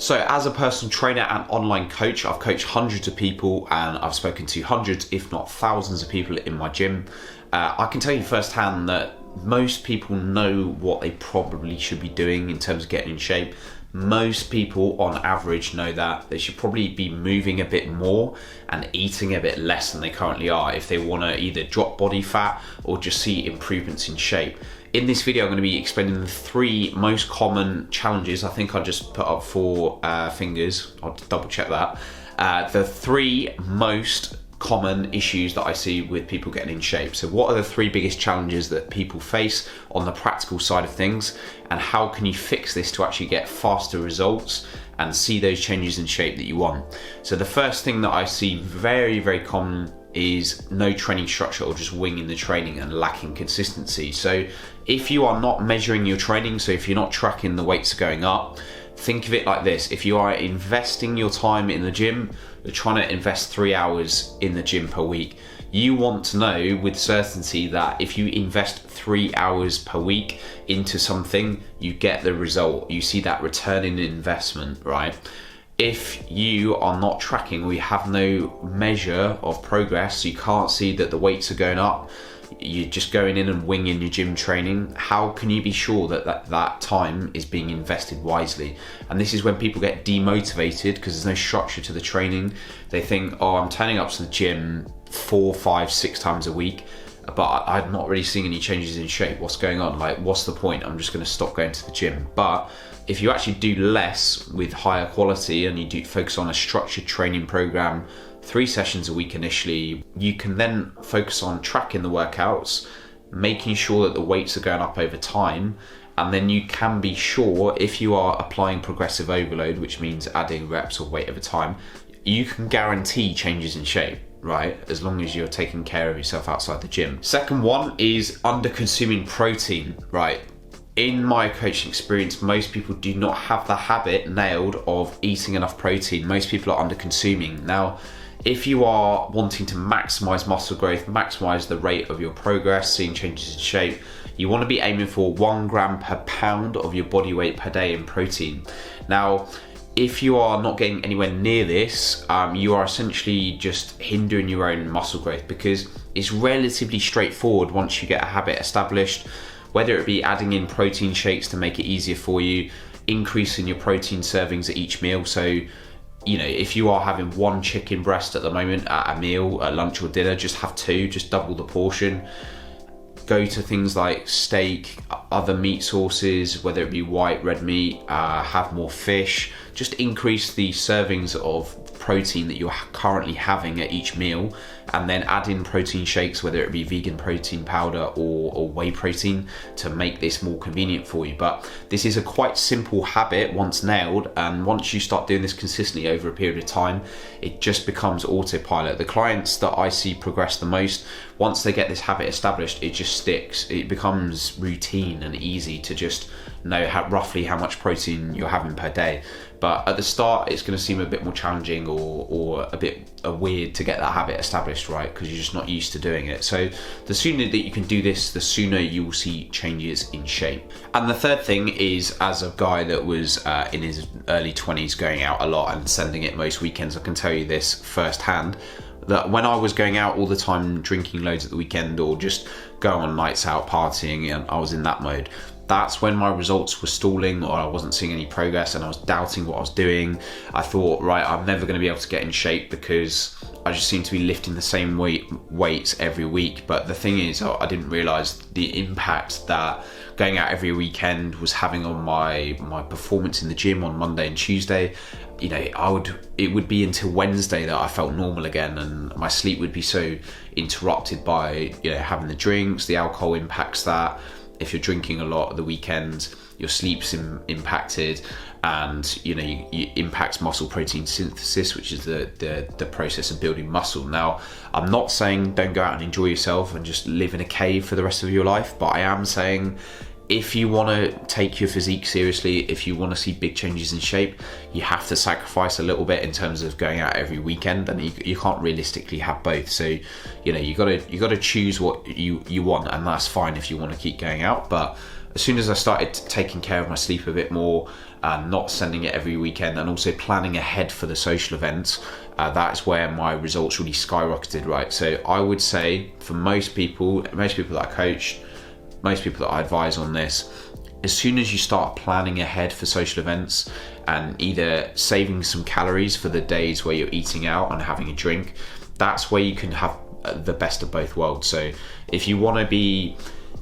So as a personal trainer and online coach, I've coached hundreds of people and I've spoken to hundreds, if not thousands of people in my gym. I can tell you firsthand that most people know what they probably should be doing in terms of getting in shape. Most people on average know that they should probably be moving a bit more and eating a bit less than they currently are if they want to either drop body fat or just see improvements in shape. In this video, I'm going to be explaining the 3 most common challenges. I think I just put up 4 fingers. I'll double check that. The 3 most common issues that I see with people getting in shape. So what are the 3 biggest challenges that people face on the practical side of things, and how can you fix this to actually get faster results and see those changes in shape that you want? So the first thing that I see very, very common is no training structure or just winging the training and lacking consistency. So if you are not measuring your training, so if you're not tracking the weights going up, think of it like this. If you are investing your time in the gym, you're trying to invest 3 hours in the gym per week. You want to know with certainty that if you invest 3 hours per week into something, you get the result. You see that return in investment, right? If you are not tracking or you have no measure of progress, you can't see that the weights are going up, you're just going in and winging your gym training, how can you be sure that that time is being invested wisely? And this is when people get demotivated because there's no structure to the training. They think, oh, I'm turning up to the gym 4, 5, 6 times a week, but I'm not really seeing any changes in shape. What's going on? Like, what's the point? I'm just going to stop going to the gym. But if you actually do less with higher quality and you do focus on a structured training program, 3 sessions a week initially, you can then focus on tracking the workouts, making sure that the weights are going up over time, and then you can be sure if you are applying progressive overload, which means adding reps or weight over time, you can guarantee changes in shape, right? As long as you're taking care of yourself outside the gym. Second one is under consuming protein, right? In my coaching experience, most people do not have the habit nailed of eating enough protein. Most people are under consuming. Now, if you are wanting to maximize muscle growth, maximize the rate of your progress, seeing changes in shape, you want to be aiming for 1 gram per pound of your body weight per day in protein. Now, if you are not getting anywhere near this, you are essentially just hindering your own muscle growth, because it's relatively straightforward once you get a habit established, whether it be adding in protein shakes to make it easier for you, increasing your protein servings at each meal. So, you know, if you are having 1 chicken breast at the moment at a meal, at lunch or dinner, just have 2, just double the portion. Go to things like steak, other meat sources, whether it be white, red meat, have more fish. Just increase the servings of protein that you're currently having at each meal, and then add in protein shakes, whether it be vegan protein powder or whey protein, to make this more convenient for you. But this is a quite simple habit once nailed, and once you start doing this consistently over a period of time, it just becomes autopilot. The clients that I see progress the most, once they get this habit established, it just sticks. It becomes routine and easy to just know roughly how much protein you're having per day. But at the start, it's going to seem a bit more challenging or a bit weird to get that habit established, right? Because you're just not used to doing it. So the sooner that you can do this, the sooner you will see changes in shape. And the third thing is, as a guy that was in his early 20s going out a lot and sending it most weekends, I can tell you this firsthand, that when I was going out all the time, drinking loads at the weekend or just going on nights out partying, and I was in that mode, that's when my results were stalling, or I wasn't seeing any progress and I was doubting what I was doing. I thought, right, I'm never going to be able to get in shape because I just seem to be lifting the same weights every week. But the thing is, I didn't realize the impact that going out every weekend was having on my performance in the gym on Monday and Tuesday. You know, it would be until Wednesday that I felt normal again, and my sleep would be so interrupted by, you know, having the drinks. The alcohol impacts that. If you're drinking a lot at the weekend, your sleep's impacted, and you know, you impacts muscle protein synthesis, which is the process of building muscle. Now, I'm not saying don't go out and enjoy yourself and just live in a cave for the rest of your life, but I am saying if you want to take your physique seriously, if you want to see big changes in shape, you have to sacrifice a little bit in terms of going out every weekend, and you can't realistically have both. So, you know, you got to choose what you want, and that's fine if you want to keep going out. But as soon as I started taking care of my sleep a bit more, not sending it every weekend, and also planning ahead for the social events, that's where my results really skyrocketed, right? So I would say for most people that I coach, most people that I advise on this, as soon as you start planning ahead for social events and either saving some calories for the days where you're eating out and having a drink, that's where you can have the best of both worlds. So if you want to be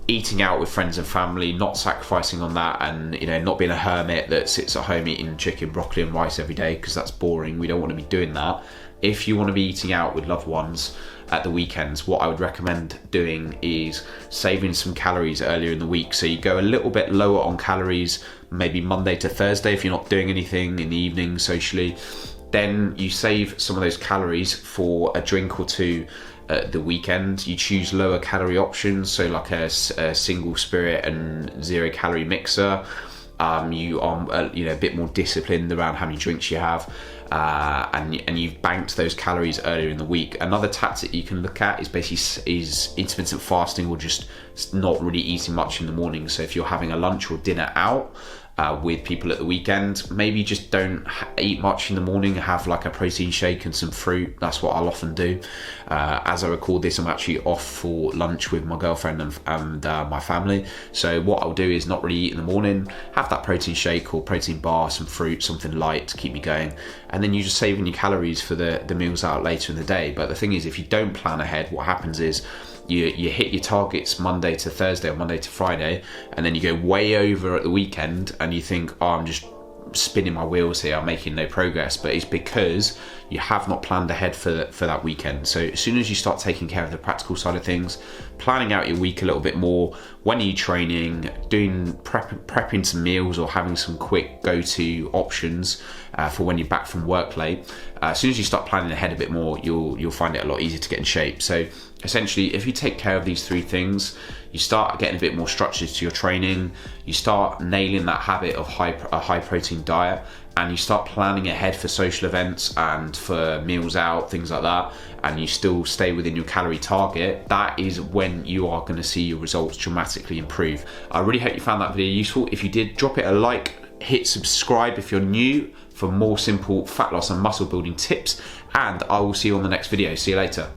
eating out with friends and family, not sacrificing on that, and not being a hermit that sits at home eating chicken, broccoli and rice every day, because that's boring. We don't want to be doing that. If you want to be eating out with loved ones at the weekends, what I would recommend doing is saving some calories earlier in the week. So you go a little bit lower on calories, maybe Monday to Thursday if you're not doing anything in the evening socially. Then you save some of those calories for a drink or two at the weekend. You choose lower calorie options, so like a single spirit and 0 calorie mixer. You are a bit more disciplined around how many drinks you have, and you've banked those calories earlier in the week. Another tactic you can look at is basically intermittent fasting, or just not really eating much in the morning. So if you're having a lunch or dinner out with people at the weekend, maybe just don't eat much in the morning. Have like a protein shake and some fruit. That's what I'll often do. As I record this, I'm actually off for lunch with my girlfriend and my family. So what I'll do is not really eat in the morning, have that protein shake or protein bar, some fruit, something light to keep me going, and then you're just saving your calories for the meals out later in the day. But the thing is, if you don't plan ahead, what happens is you hit your targets Monday to Thursday or Monday to Friday, and then you go way over at the weekend and you think, oh, I'm just spinning my wheels here, I'm making no progress. But it's because you have not planned ahead for that weekend. So as soon as you start taking care of the practical side of things, planning out your week a little bit more, when are you training, doing prepping some meals or having some quick go-to options for when you're back from work late, as soon as you start planning ahead a bit more, you'll find it a lot easier to get in shape. So essentially, if you take care of these 3 things, you start getting a bit more structure to your training, you start nailing that habit of a high protein diet, and you start planning ahead for social events and for meals out, things like that, and you still stay within your calorie target, that is when you are going to see your results dramatically improve. I really hope you found that video useful. If you did, drop it a like, hit subscribe if you're new for more simple fat loss and muscle building tips, and I will see you on the next video. See you later.